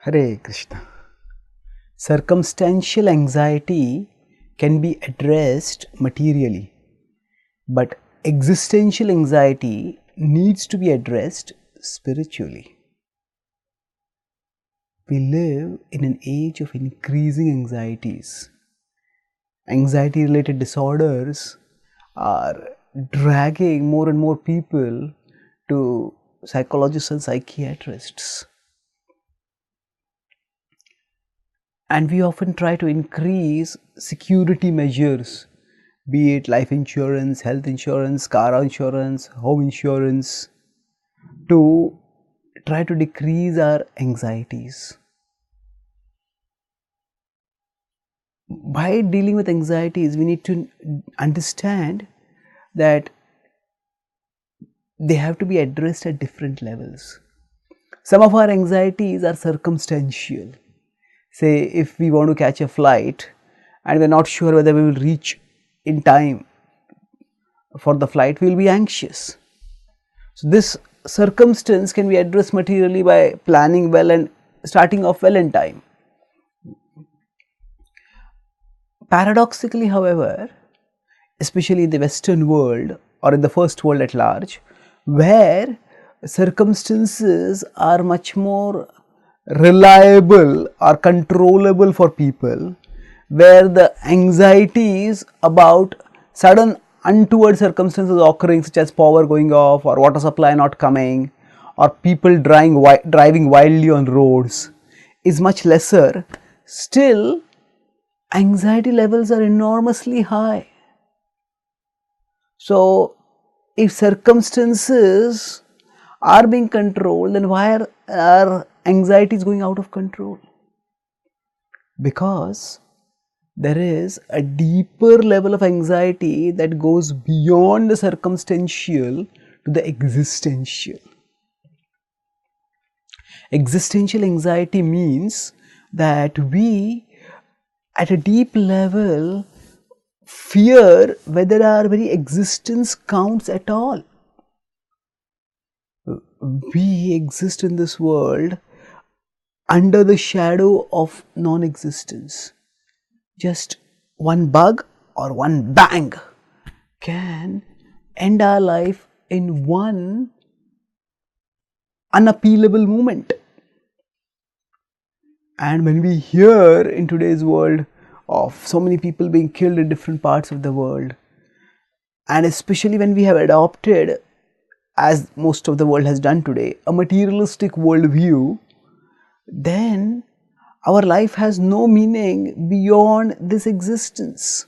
Hare Krishna. Circumstantial anxiety can be addressed materially, but existential anxiety needs to be addressed spiritually. We live in an age of increasing anxieties. Anxiety related disorders are dragging more and more people to psychologists and psychiatrists. And we often try to increase security measures, be it life insurance, health insurance, car insurance, home insurance, to try to decrease our anxieties. By dealing with anxieties, we need to understand that they have to be addressed at different levels. Some of our anxieties are circumstantial. Say, if we want to catch a flight and we are not sure whether we will reach in time for the flight, we will be anxious. So, this circumstance can be addressed materially by planning well and starting off well in time. Paradoxically, however, especially in the Western world or in the first world at large, where circumstances are much more reliable or controllable for people, where the anxieties about sudden untoward circumstances occurring, such as power going off or water supply not coming or people driving wildly on roads, is much lesser, still anxiety levels are enormously high. So, if circumstances are being controlled, then why are anxieties going out of control? Because there is a deeper level of anxiety that goes beyond the circumstantial to the existential. Existential anxiety means that we, at a deep level, fear whether our very existence counts at all. We exist in this world under the shadow of non-existence. Just one bug or one bang can end our life in one unappealable moment. And when we hear in today's world of so many people being killed in different parts of the world, and especially when we have adopted, as most of the world has done today, a materialistic worldview, then our life has no meaning beyond this existence.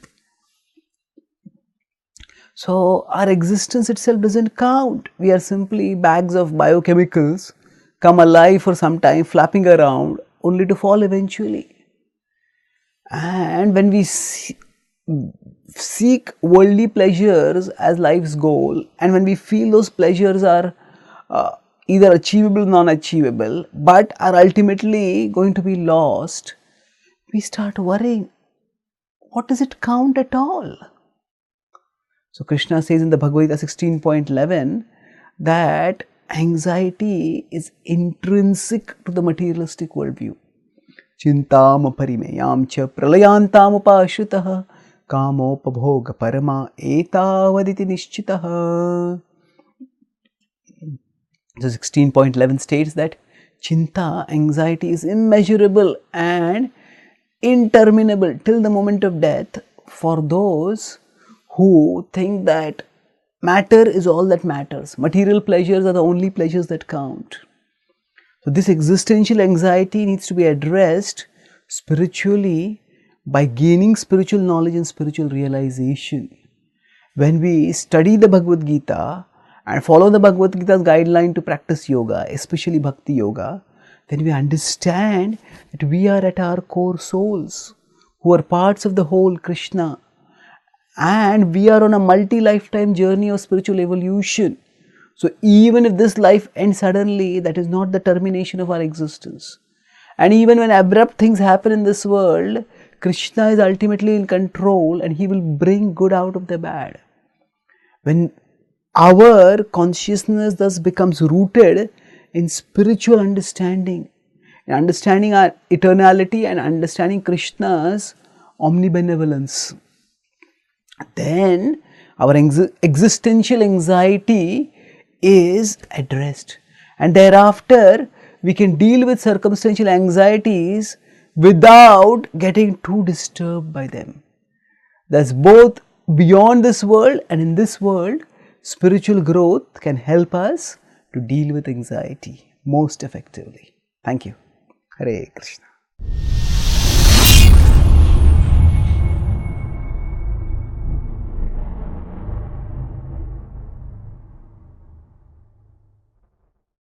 So, our existence itself doesn't count. We are simply bags of biochemicals, come alive for some time, flapping around, only to fall eventually. And when we seek worldly pleasures as life's goal, and when we feel those pleasures are either achievable or non-achievable, but are ultimately going to be lost, we start worrying, what does it count at all? So Krishna says in the Bhagavad Gita 16.11 that anxiety is intrinsic to the materialistic worldview. Chintam parimeyam cha pralayantam upashritah kamopabhoga parama etavaditi nischitah. So 16.11 states that Chinta, anxiety, is immeasurable and interminable till the moment of death for those who think that matter is all that matters. Material pleasures are the only pleasures that count. So this existential anxiety needs to be addressed spiritually by gaining spiritual knowledge and spiritual realization. When we study the Bhagavad Gita and follow the Bhagavad Gita's guideline to practice yoga, especially Bhakti Yoga, then we understand that we are at our core souls, who are parts of the whole Krishna, and we are on a multi-lifetime journey of spiritual evolution. So even if this life ends suddenly, that is not the termination of our existence. And even when abrupt things happen in this world, Krishna is ultimately in control and he will bring good out of the bad. When our consciousness thus becomes rooted in spiritual understanding, understanding our eternality and understanding Krishna's omnibenevolence, then our existential anxiety is addressed, and thereafter we can deal with circumstantial anxieties without getting too disturbed by them. Thus, both beyond this world and in this world, spiritual growth can help us to deal with anxiety most effectively. Thank you. Hare Krishna.